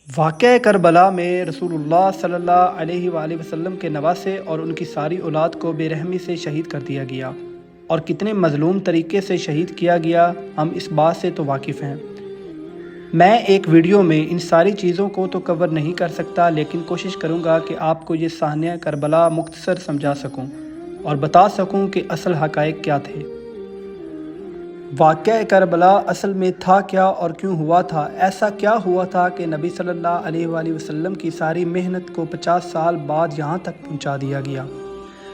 واقعہ کربلا میں رسول اللہ صلی اللہ علیہ وآلہ وسلم کے نواسے اور ان کی ساری اولاد کو بے رحمی سے شہید کر دیا گیا، اور کتنے مظلوم طریقے سے شہید کیا گیا ہم اس بات سے تو واقف ہیں۔ میں ایک ویڈیو میں ان ساری چیزوں کو تو کور نہیں کر سکتا، لیکن کوشش کروں گا کہ آپ کو یہ صحنہ کربلا مختصر سمجھا سکوں اور بتا سکوں کہ اصل حقائق کیا تھے۔ واقعہ کربلا اصل میں تھا کیا اور کیوں ہوا تھا؟ ایسا کیا ہوا تھا کہ نبی صلی اللہ علیہ وآلہ وسلم کی ساری محنت کو 50 سال بعد یہاں تک پہنچا دیا گیا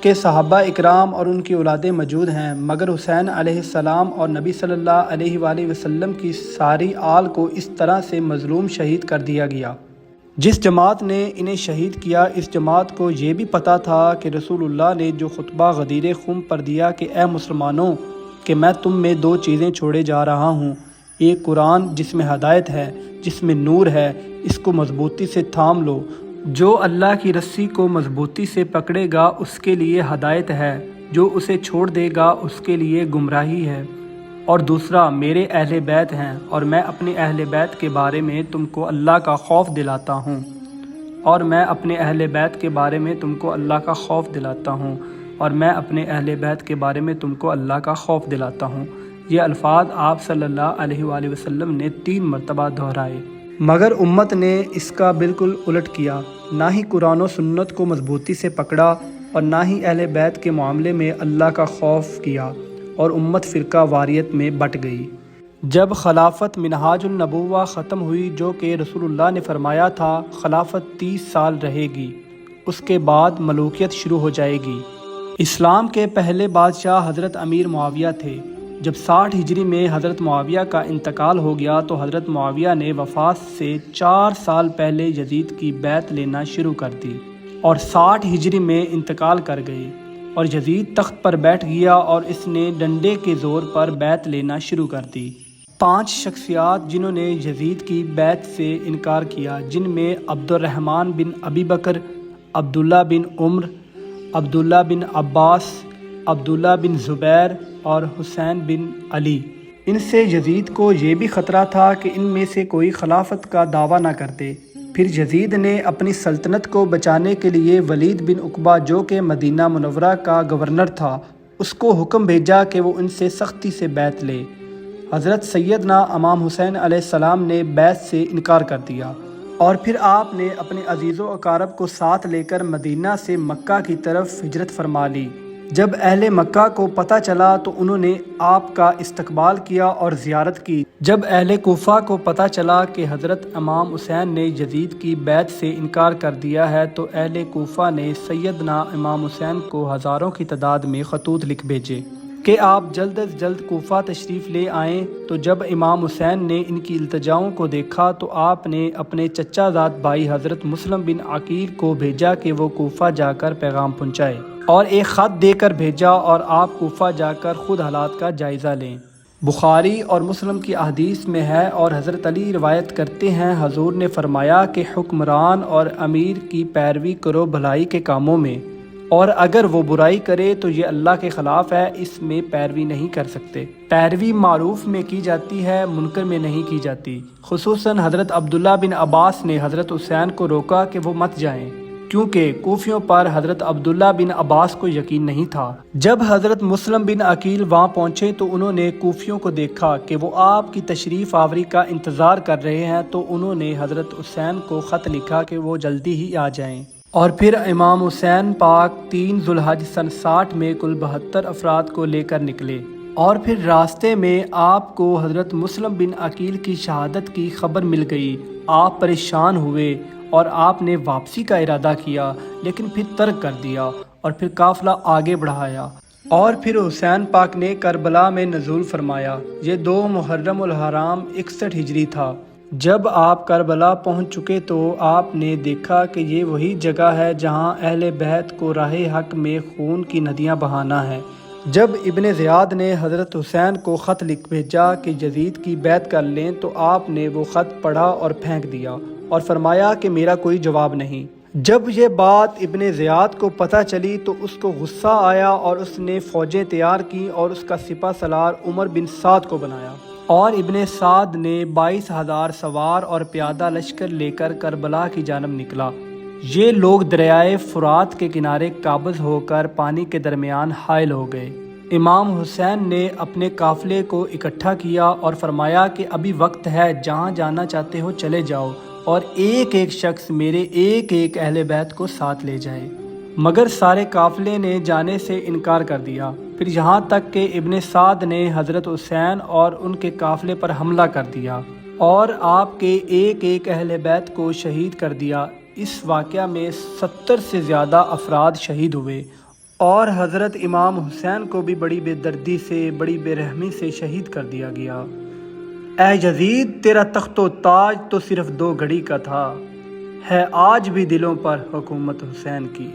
کہ صحابہ اکرام اور ان کی اولادیں موجود ہیں، مگر حسین علیہ السلام اور نبی صلی اللہ علیہ وآلہ وسلم کی ساری آل کو اس طرح سے مظلوم شہید کر دیا گیا۔ جس جماعت نے انہیں شہید کیا، اس جماعت کو یہ بھی پتہ تھا کہ رسول اللہ نے جو خطبہ غدیر خم پر دیا کہ اے مسلمانوں، کہ میں تم میں دو چیزیں چھوڑے جا رہا ہوں، ایک قرآن جس میں ہدایت ہے، جس میں نور ہے، اس کو مضبوطی سے تھام لو، جو اللہ کی رسی کو مضبوطی سے پکڑے گا اس کے لیے ہدایت ہے، جو اسے چھوڑ دے گا اس کے لیے گمراہی ہے، اور دوسرا میرے اہل بیت ہیں، اور میں اپنے اہل بیت کے بارے میں تم کو اللہ کا خوف دلاتا ہوں، اور میں اپنے اہل بیت کے بارے میں تم کو اللہ کا خوف دلاتا ہوں، اور میں اپنے اہل بیت کے بارے میں تم کو اللہ کا خوف دلاتا ہوں۔ یہ الفاظ آپ صلی اللہ علیہ وآلہ وسلم نے 3 مرتبہ دہرائے، مگر امت نے اس کا بالکل الٹ کیا، نہ ہی قرآن و سنت کو مضبوطی سے پکڑا اور نہ ہی اہل بیت کے معاملے میں اللہ کا خوف کیا، اور امت فرقہ واریت میں بٹ گئی۔ جب خلافت منہاج النبوہ ختم ہوئی، جو کہ رسول اللہ نے فرمایا تھا خلافت 30 سال رہے گی، اس کے بعد ملوکیت شروع ہو جائے گی۔ اسلام کے پہلے بادشاہ حضرت امیر معاویہ تھے۔ جب 60 ہجری میں حضرت معاویہ کا انتقال ہو گیا تو حضرت معاویہ نے وفات سے 4 سال پہلے یزید کی بیعت لینا شروع کر دی، اور 60 ہجری میں انتقال کر گئے، اور یزید تخت پر بیٹھ گیا اور اس نے ڈنڈے کے زور پر بیعت لینا شروع کر دی۔ 5 شخصیات جنہوں نے یزید کی بیعت سے انکار کیا، جن میں عبد الرحمن بن ابی بکر، عبداللہ بن عمر، عبداللہ بن عباس، عبداللہ بن زبیر اور حسین بن علی۔ ان سے یزید کو یہ بھی خطرہ تھا کہ ان میں سے کوئی خلافت کا دعویٰ نہ کرتے۔ پھر یزید نے اپنی سلطنت کو بچانے کے لیے ولید بن عقبہ، جو کہ مدینہ منورہ کا گورنر تھا، اس کو حکم بھیجا کہ وہ ان سے سختی سے بیعت لے۔ حضرت سیدنا امام حسین علیہ السلام نے بیعت سے انکار کر دیا، اور پھر آپ نے اپنے عزیز و اقارب کو ساتھ لے کر مدینہ سے مکہ کی طرف ہجرت فرما لی۔ جب اہل مکہ کو پتہ چلا تو انہوں نے آپ کا استقبال کیا اور زیارت کی۔ جب اہل کوفہ کو پتہ چلا کہ حضرت امام حسین نے یزید کی بیعت سے انکار کر دیا ہے تو اہل کوفہ نے سیدنا امام حسین کو ہزاروں کی تعداد میں خطوط لکھ بھیجے کہ آپ جلد از جلد کوفہ تشریف لے آئیں۔ تو جب امام حسین نے ان کی التجاؤں کو دیکھا تو آپ نے اپنے چچا زاد بھائی حضرت مسلم بن عقیل کو بھیجا کہ وہ کوفہ جا کر پیغام پہنچائے، اور ایک خط دے کر بھیجا، اور آپ کوفہ جا کر خود حالات کا جائزہ لیں۔ بخاری اور مسلم کی احادیث میں ہے، اور حضرت علی روایت کرتے ہیں، حضور نے فرمایا کہ حکمران اور امیر کی پیروی کرو بھلائی کے کاموں میں، اور اگر وہ برائی کرے تو یہ اللہ کے خلاف ہے، اس میں پیروی نہیں کر سکتے۔ پیروی معروف میں کی جاتی ہے، منکر میں نہیں کی جاتی۔ خصوصاً حضرت عبداللہ بن عباس نے حضرت حسین کو روکا کہ وہ مت جائیں، کیونکہ کوفیوں پر حضرت عبداللہ بن عباس کو یقین نہیں تھا۔ جب حضرت مسلم بن عقیل وہاں پہنچے تو انہوں نے کوفیوں کو دیکھا کہ وہ آپ کی تشریف آوری کا انتظار کر رہے ہیں، تو انہوں نے حضرت حسین کو خط لکھا کہ وہ جلدی ہی آ جائیں، اور پھر امام حسین پاک 3 ذوالحج سن 60 میں کل 72 افراد کو لے کر نکلے، اور پھر راستے میں آپ کو حضرت مسلم بن عقیل کی شہادت کی خبر مل گئی۔ آپ پریشان ہوئے اور آپ نے واپسی کا ارادہ کیا، لیکن پھر ترک کر دیا، اور پھر قافلہ آگے بڑھایا، اور پھر حسین پاک نے کربلا میں نزول فرمایا۔ یہ 2 محرم الحرام 61 ہجری تھا۔ جب آپ کربلا پہنچ چکے تو آپ نے دیکھا کہ یہ وہی جگہ ہے جہاں اہل بیت کو راہ حق میں خون کی ندیاں بہانا ہے۔ جب ابن زیاد نے حضرت حسین کو خط لکھ بھیجا کہ یزید کی بیعت کر لیں تو آپ نے وہ خط پڑھا اور پھینک دیا، اور فرمایا کہ میرا کوئی جواب نہیں۔ جب یہ بات ابن زیاد کو پتہ چلی تو اس کو غصہ آیا، اور اس نے فوجیں تیار کیں اور اس کا سپہ سالار عمر بن سعد کو بنایا۔ اور ابن سعد نے 22,000 سوار اور پیادہ لشکر لے کر کربلا کی جانب نکلا۔ یہ لوگ دریائے فرات کے کنارے قابض ہو کر پانی کے درمیان حائل ہو گئے۔ امام حسین نے اپنے قافلے کو اکٹھا کیا اور فرمایا کہ ابھی وقت ہے، جہاں جانا چاہتے ہو چلے جاؤ، اور ایک ایک شخص میرے ایک ایک اہل بیت کو ساتھ لے جائے۔ مگر سارے قافلے نے جانے سے انکار کر دیا، پھر یہاں تک کہ ابن سعد نے حضرت حسین اور ان کے قافلے پر حملہ کر دیا اور آپ کے ایک ایک اہل بیت کو شہید کر دیا۔ اس واقعہ میں 70 سے زیادہ افراد شہید ہوئے، اور حضرت امام حسین کو بھی بڑی بے دردی سے، بڑی بے رحمی سے شہید کر دیا گیا۔ اے یزید، تیرا تخت و تاج تو صرف 2 گھڑی کا تھا، ہے آج بھی دلوں پر حکومت حسین کی۔